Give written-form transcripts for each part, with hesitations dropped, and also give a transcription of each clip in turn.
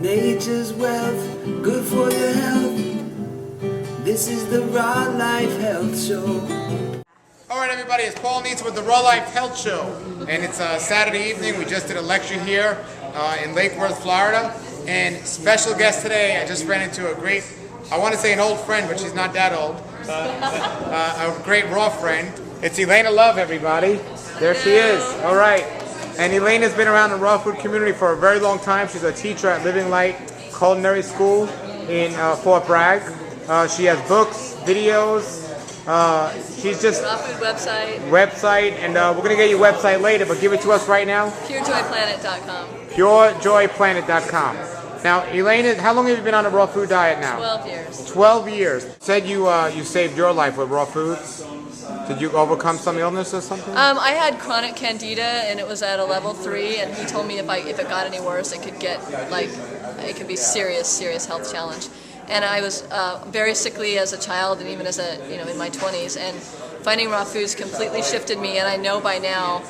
Nature's wealth, good for your health. This is the Raw Life Health Show. Alright everybody, it's Paul Neitz with the Raw Life Health Show. And it's Saturday evening. We just did a lecture here in Lake Worth, Florida. And special guest today, I just ran into a great, I want to say an old friend, but she's not that old. A great raw friend. It's Elena Love, everybody. There she is. Alright. And Elena's been around the raw food community for a very long time. She's a teacher at Living Light Culinary School in Fort Bragg. She has books, videos. She's just raw food website, and we're gonna get your website later, but give it to us right now. PureJoyPlanet.com. PureJoyPlanet.com. Now, Elena, how long have you been on a raw food diet now? 12 years. 12 years. Said you saved your life with raw foods. Did you overcome some illness or something? I had chronic candida, and it was at a level 3. And he told me if it got any worse, it could be serious health challenge. And I was very sickly as a child, and even as in my 20s. And finding raw foods completely shifted me. And I know by now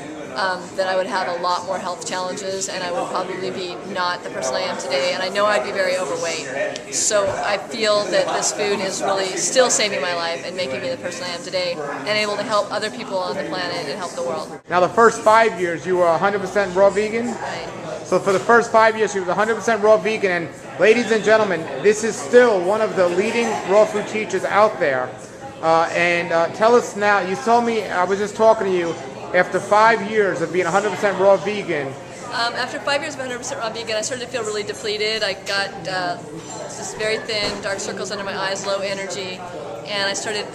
that I would have a lot more health challenges, and I would probably be not the person I am today, and I know I'd be very overweight. So I feel that this food is really still saving my life and making me the person I am today, and able to help other people on the planet and help the world. Now the first 5 years you were 100% raw vegan? Right. So for the first 5 years she was 100% raw vegan, and ladies and gentlemen, this is still one of the leading raw food teachers out there. Tell us now, you told me, I was just talking to you, after 5 years of being 100% raw vegan. After 5 years of 100% raw vegan, I started to feel really depleted. I got just very thin, dark circles under my eyes, low energy, and I started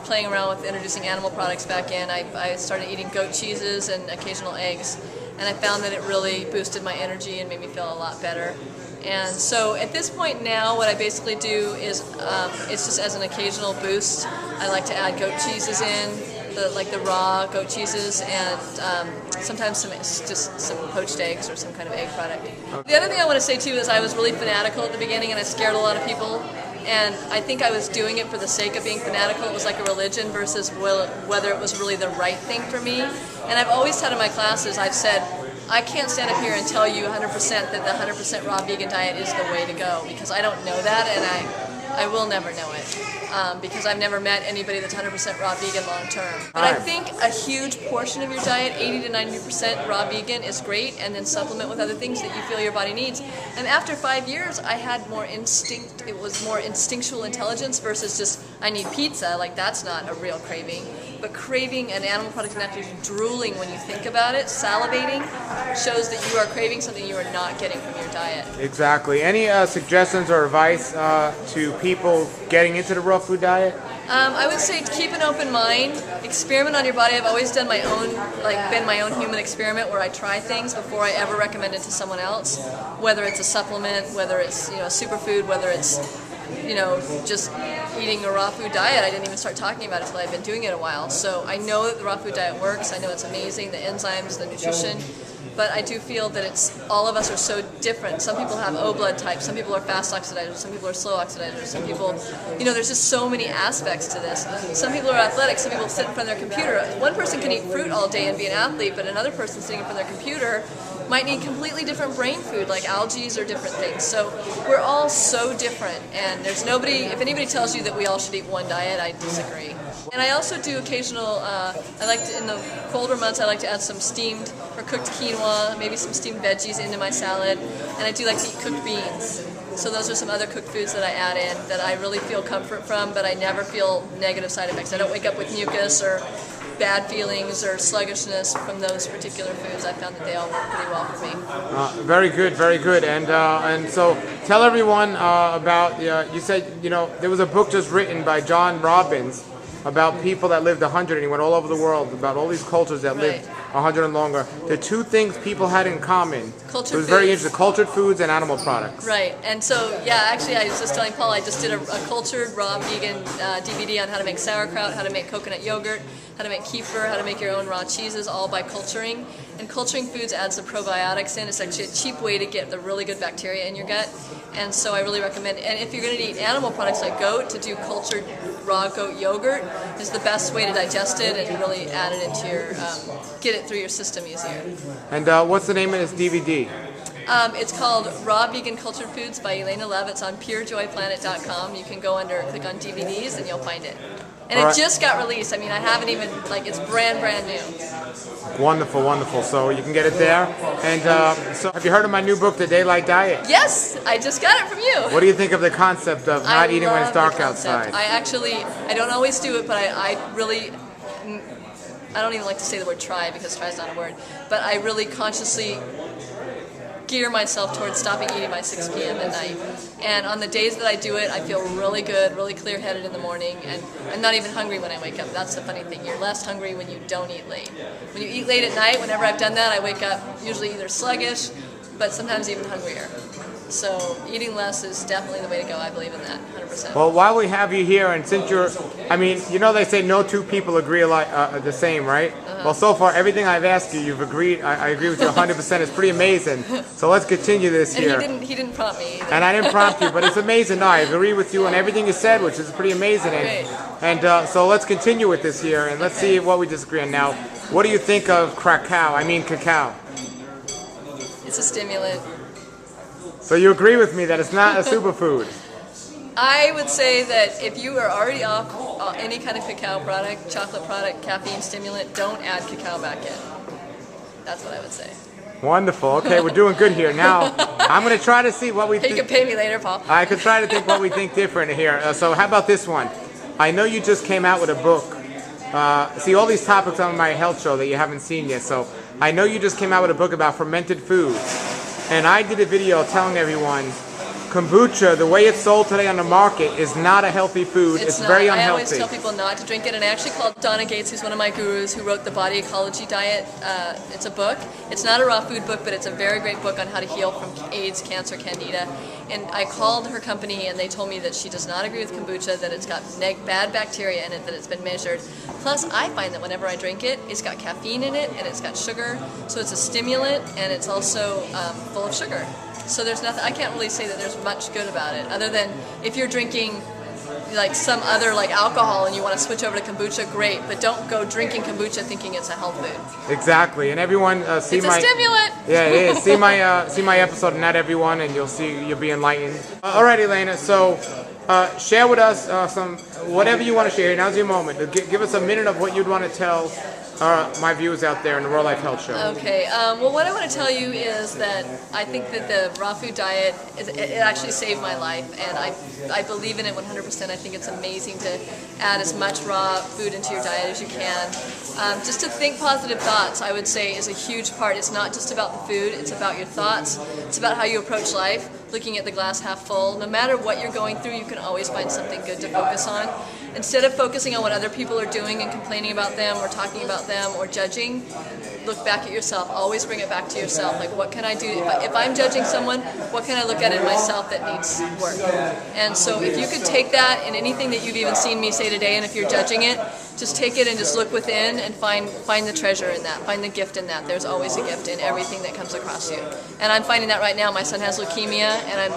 playing around with introducing animal products back in. I started eating goat cheeses and occasional eggs, and I found that it really boosted my energy and made me feel a lot better. And so at this point now, what I basically do is, it's just as an occasional boost. I like to add goat cheeses in, like the raw goat cheeses, and sometimes some poached eggs or some kind of egg product. Okay. The other thing I want to say too is I was really fanatical at the beginning, and I scared a lot of people. And I think I was doing it for the sake of being fanatical. It was like a religion versus whether it was really the right thing for me. And I've always said in my classes, I've said, I can't stand up here and tell you 100% that the 100% raw vegan diet is the way to go, because I don't know that, and I will never know it. Because I've never met anybody that's 100% raw vegan long term. But I think a huge portion of your diet, 80 to 90% raw vegan, is great, and then supplement with other things that you feel your body needs. And after 5 years, I had more instinct. It was more instinctual intelligence versus just, I need pizza. Like, that's not a real craving. But craving an animal product and actually drooling when you think about it, salivating, shows that you are craving something you are not getting from your diet. Exactly. Any suggestions or advice to people getting into the raw food diet? I would say keep an open mind, experiment on your body. I've always done my own, been my own human experiment where I try things before I ever recommend it to someone else, whether it's a supplement, whether it's a superfood, whether it's just eating a raw food diet. I didn't even start talking about it until I've been doing it a while. So I know that the raw food diet works. I know it's amazing, the enzymes, the nutrition. But I do feel that all of us are so different. Some people have O blood types, some people are fast oxidizers, some people are slow oxidizers, some people, there's just so many aspects to this. Some people are athletic, some people sit in front of their computer. One person can eat fruit all day and be an athlete, but another person sitting in front of their computer might need completely different brain food, like algae or different things. So we're all so different, and there's nobody, if anybody tells you that we all should eat one diet, I disagree. And I also do occasional, in the colder months, I like to add some steamed or cooked quinoa, maybe some steamed veggies into my salad, and I do like to eat cooked beans. So those are some other cooked foods that I add in that I really feel comfort from, but I never feel negative side effects. I don't wake up with mucus or bad feelings or sluggishness from those particular foods. I found that they all work pretty well for me. Very good, very good. And so tell everyone about, you said, there was a book just written by John Robbins about people that lived 100, and he went all over the world about all these cultures that lived 100 and longer. The two things people had in common. Cultured it was very interesting. Cultured foods and animal products. Right. And so, actually I was just telling Paul, I just did a cultured raw vegan DVD on how to make sauerkraut, how to make coconut yogurt, how to make kefir, how to make your own raw cheeses, all by culturing. And culturing foods adds the probiotics in. It's actually a cheap way to get the really good bacteria in your gut. And so I really recommend, and if you're going to eat animal products like goat, to do cultured raw goat yogurt is the best way to digest it and really add it into your, get it through your system easier. And what's the name of this DVD? It's called Raw Vegan Cultured Foods by Elena Lev. It's on purejoyplanet.com. You can go click on DVDs and you'll find it. And it just got released. I mean, I haven't even, it's brand new. Wonderful, wonderful. So you can get it there. And so have you heard of my new book, The Daylight Diet? Yes, I just got it from you. What do you think of the concept of not eating when it's dark outside? I don't always do it, but I don't even like to say the word try because try is not a word, but I really consciously gear myself towards stopping eating by 6 p.m. at night. And on the days that I do it, I feel really good, really clear-headed in the morning, and I'm not even hungry when I wake up. That's the funny thing. You're less hungry when you don't eat late. When you eat late at night, whenever I've done that, I wake up usually either sluggish, but sometimes even hungrier. So eating less is definitely the way to go. I believe in that, 100%. Well, while we have you here, and since you're, I mean, you know they say no two people agree alike, the same, right? Well, so far, everything I've asked you, you've agreed. I agree with you 100%. It's pretty amazing. So let's continue this here. And he didn't prompt me either. And I didn't prompt you, but it's amazing. No, I agree with you on everything you said, which is pretty amazing. And so let's continue with this here, and let's see what we disagree on. Now, what do you think of cacao? It's a stimulant. So you agree with me that it's not a superfood? I would say that if you are already off any kind of cacao product, chocolate product, caffeine stimulant, don't add cacao back in. That's what I would say. Wonderful. Okay, we're doing good here. Now, I'm going to try to see what we think. You can pay me later, Paul. I could try to think what we think different here. So how about this one? I know you just came out with a book. See, all these topics on my health show that you haven't seen yet. So I know you just came out with a book about fermented foods. And I did a video telling everyone kombucha, the way it's sold today on the market, is not a healthy food. It's very unhealthy. I always tell people not to drink it, and I actually called Donna Gates, who's one of my gurus, who wrote the Body Ecology Diet. It's a book. It's not a raw food book, but it's a very great book on how to heal from AIDS, cancer, candida. And I called her company, and they told me that she does not agree with kombucha, that it's got bad bacteria in it, that it's been measured. Plus, I find that whenever I drink it, it's got caffeine in it, and it's got sugar, so it's a stimulant, and it's also full of sugar. So there's nothing, I can't really say that there's much good about it, other than if you're drinking like some other like alcohol and you want to switch over to kombucha, great, but don't go drinking kombucha thinking it's a health food. Exactly, and everyone see it's a stimulant. Yeah, it is. See my episode, Not Everyone, and you'll be enlightened. All right, Elena. So share with us some whatever you want to share. Now's your moment. Give us a minute of what you'd want to tell my viewers out there in the Raw Life Health Show. Okay, well what I want to tell you is that I think that the raw food diet, it actually saved my life, and I believe in it 100%. I think it's amazing to add as much raw food into your diet as you can. Just to think positive thoughts, I would say, is a huge part. It's not just about the food, it's about your thoughts, it's about how you approach life, looking at the glass half full. No matter what you're going through, you can always find something good to focus on. Instead of focusing on what other people are doing and complaining about them or talking about them or judging, look back at yourself. Always bring it back to yourself. Like, what can I do? If I'm judging someone, what can I look at in myself that needs work? And so if you could take that in anything that you've even seen me say today, and if you're judging it, just take it and just look within and find the treasure in that, find the gift in that. There's always a gift in everything that comes across you. And I'm finding that right now. My son has leukemia, and I'm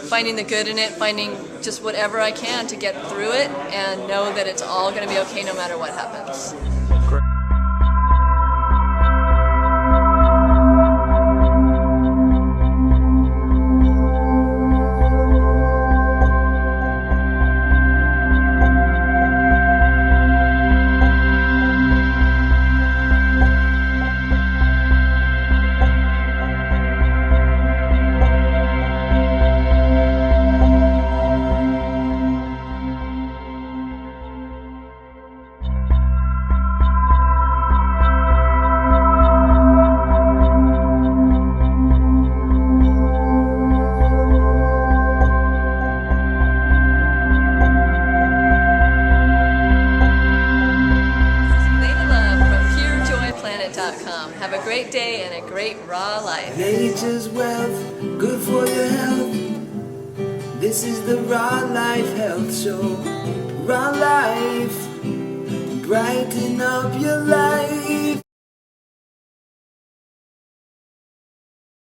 finding the good in it, finding just whatever I can to get through it and know that it's all going to be okay no matter what happens. Have a great day and a great raw life. Nature's wealth, good for your health. This is the Raw Life Health Show. Raw Life, brighten up your life.